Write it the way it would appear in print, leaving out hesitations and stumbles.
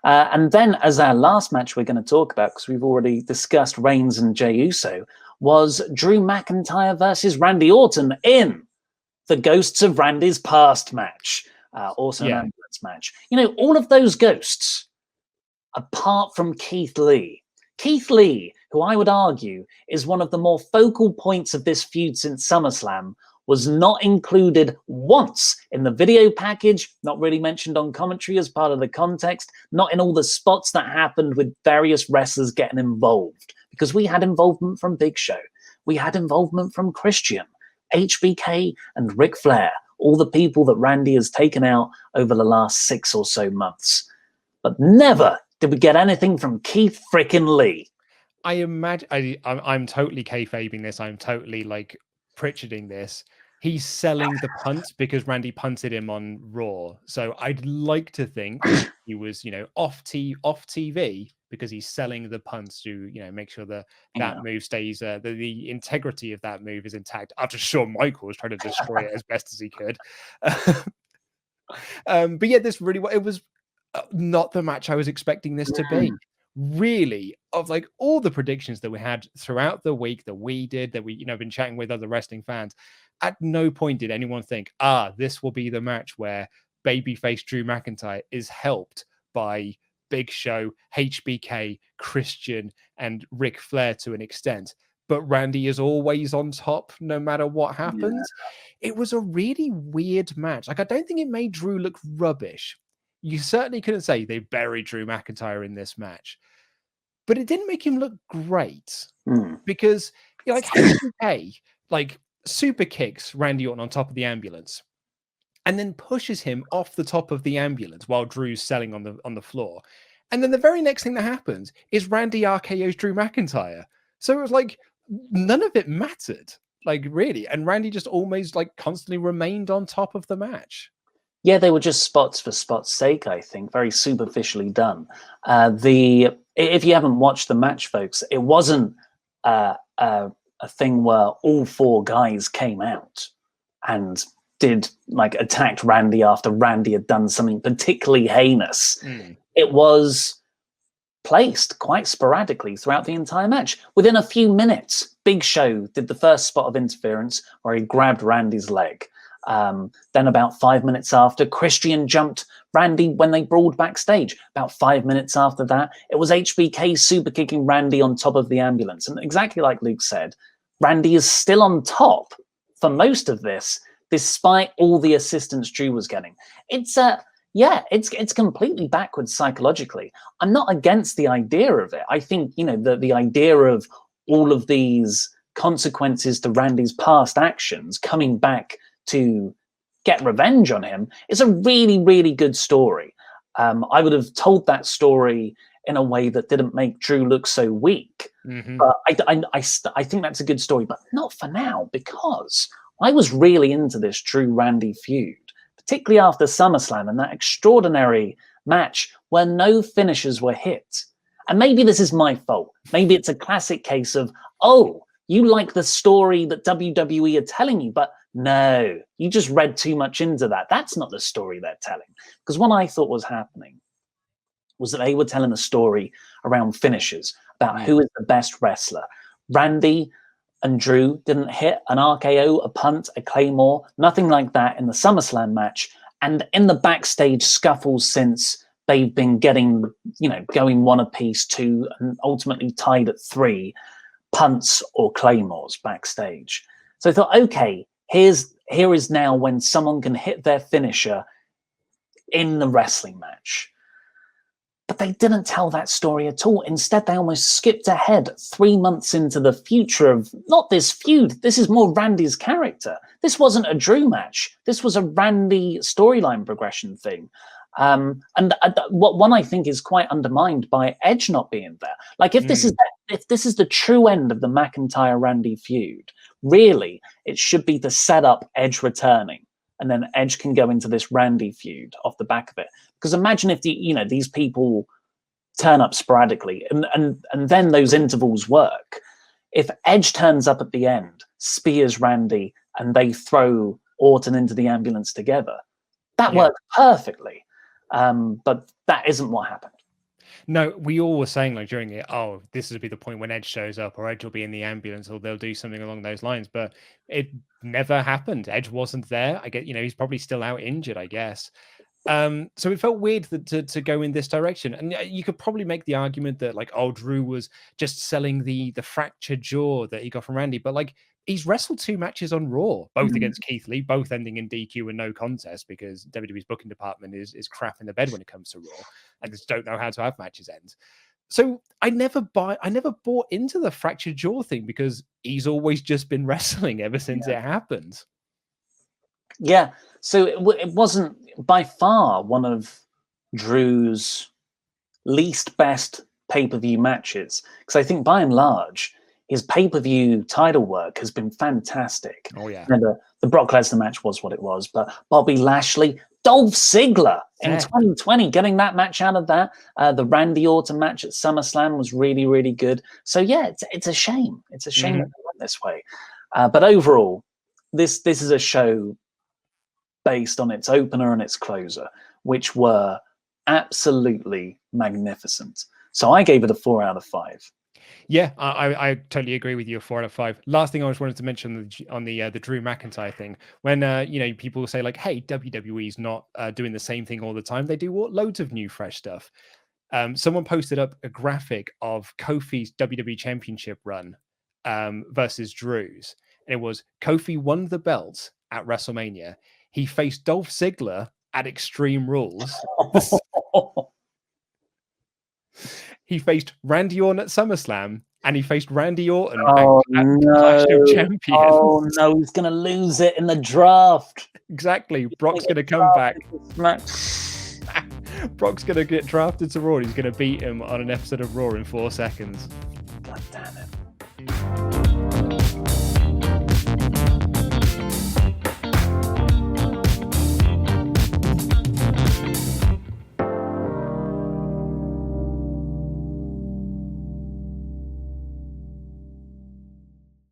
And then as our last match we're going to talk about, because we've already discussed Reigns and Jey Uso, was Drew McIntyre versus Randy Orton in the Ghosts of Randy's Past match. Also an ambulance match. You know, all of those ghosts, apart from Keith Lee, who I would argue is one of the more focal points of this feud since SummerSlam, was not included once in the video package, not really mentioned on commentary as part of the context, not in all the spots that happened with various wrestlers getting involved. Because we had involvement from Big Show. We had involvement from Christian, HBK, and Ric Flair, all the people that Randy has taken out over the last 6 or so months. But never did we get anything from Keith frickin' Lee. I imagine I'm totally kayfabing this. I'm totally like Pritcharding this. He's selling the punt because Randy punted him on Raw. So I'd like to think he was, you know, off TV because he's selling the punt to, you know, make sure that move stays, the integrity of that move is intact. After Shawn Michaels trying to destroy it as best as he could. But yeah, this really, it was not the match I was expecting this to be. Really, of like all the predictions that we had throughout the week that we did, that we, you know, been chatting with other wrestling fans, at no point did anyone think, this will be the match where babyface Drew McIntyre is helped by Big Show, HBK, Christian, and Ric Flair to an extent. But Randy is always on top no matter what happens. It was a really weird match. Like, I don't think it made Drew look rubbish. You certainly couldn't say they buried Drew McIntyre in this match. But it didn't make him look great because, you know, like HBK, like super kicks Randy Orton on top of the ambulance and then pushes him off the top of the ambulance while Drew's selling on the floor. And then the very next thing that happens is Randy RKO's Drew McIntyre. So it was like none of it mattered, like really. And Randy just almost like constantly remained on top of the match. Yeah, they were just spots for spots' sake, I think, very superficially done. If you haven't watched the match, folks, it wasn't a thing where all 4 guys came out and attacked Randy after Randy had done something particularly heinous. It was placed quite sporadically throughout the entire match. Within a few minutes, Big Show did the first spot of interference where he grabbed Randy's leg. Then about 5 minutes after, Christian jumped Randy when they brawled backstage. About 5 minutes after that, it was HBK super kicking Randy on top of the ambulance. And exactly like Luke said, Randy is still on top for most of this, despite all the assistance Drew was getting. It's completely backwards psychologically. I'm not against the idea of it. I think, you know, the idea of all of these consequences to Randy's past actions coming back to get revenge on him is a really, really good story. I would have told that story in a way that didn't make Drew look so weak. But I think that's a good story, but not for now, because I was really into this Drew-Randy feud, particularly after SummerSlam and that extraordinary match where no finishers were hit. And maybe this is my fault. Maybe it's a classic case of, you like the story that WWE are telling you, but no, you just read too much into that. That's not the story they're telling. Because what I thought was happening was that they were telling a story around finishers, about who is the best wrestler. Randy and Drew didn't hit an RKO, a punt, a Claymore, nothing like that in the SummerSlam match. And in the backstage scuffles since, they've been getting, you know, going 1 apiece, 2, and ultimately tied at 3 punts or Claymores backstage. So I thought, okay, here is now when someone can hit their finisher in the wrestling match. But they didn't tell that story at all. Instead, they almost skipped ahead 3 months into the future of not this feud. This is more Randy's character. This wasn't a Drew match. This was a Randy storyline progression thing. And what one I think is quite undermined by Edge not being there. Like if this is the true end of the McIntyre-Randy feud, really, it should be to set up Edge returning, and then Edge can go into this Randy feud off the back of it. Because imagine if these people turn up sporadically, and then those intervals work. If Edge turns up at the end, spears Randy, and they throw Orton into the ambulance together, that works perfectly. But that isn't what happened. No, we all were saying like during it, oh, this will be the point when Edge shows up, or Edge will be in the ambulance, or they'll do something along those lines. But it never happened. Edge wasn't there. I get, he's probably still out injured, I guess. So it felt weird to go in this direction. And you could probably make the argument that like, oh, Drew was just selling the fractured jaw that he got from Randy, but like he's wrestled 2 matches on Raw, both against Keith Lee, both ending in DQ and no contest because WWE's booking department is crap in the bed when it comes to Raw and just don't know how to have matches end. So I never bought into the fractured jaw thing because he's always just been wrestling ever since it happened. Yeah, so it wasn't by far one of Drew's least best pay-per-view matches, because I think by and large his pay-per-view title work has been fantastic. Oh yeah, the Brock Lesnar match was what it was, but Bobby Lashley, Dolph Ziggler in 2020, getting that match out of that. The Randy Orton match at SummerSlam was really, really good. So yeah, it's a shame. It's a shame that it went this way. But overall, this is a show based on its opener and its closer, which were absolutely magnificent. So I gave it a 4 out of 5. Yeah, I totally agree with you. A 4 out of 5. Last thing I just wanted to mention on the Drew McIntyre thing, when people say like, hey, WWE's not doing the same thing all the time. They do loads of new fresh stuff. Someone posted up a graphic of Kofi's WWE Championship run versus Drew's, and it was Kofi won the belt at WrestleMania. He faced Dolph Ziggler at Extreme Rules. He faced Randy Orton at SummerSlam, and he faced Randy Orton at Clash of Champions. Oh no, he's going to lose it in the draft. Exactly. Brock's going to come back. Brock's going to get drafted to Raw. He's going to beat him on an episode of Raw in 4 seconds. God damn it.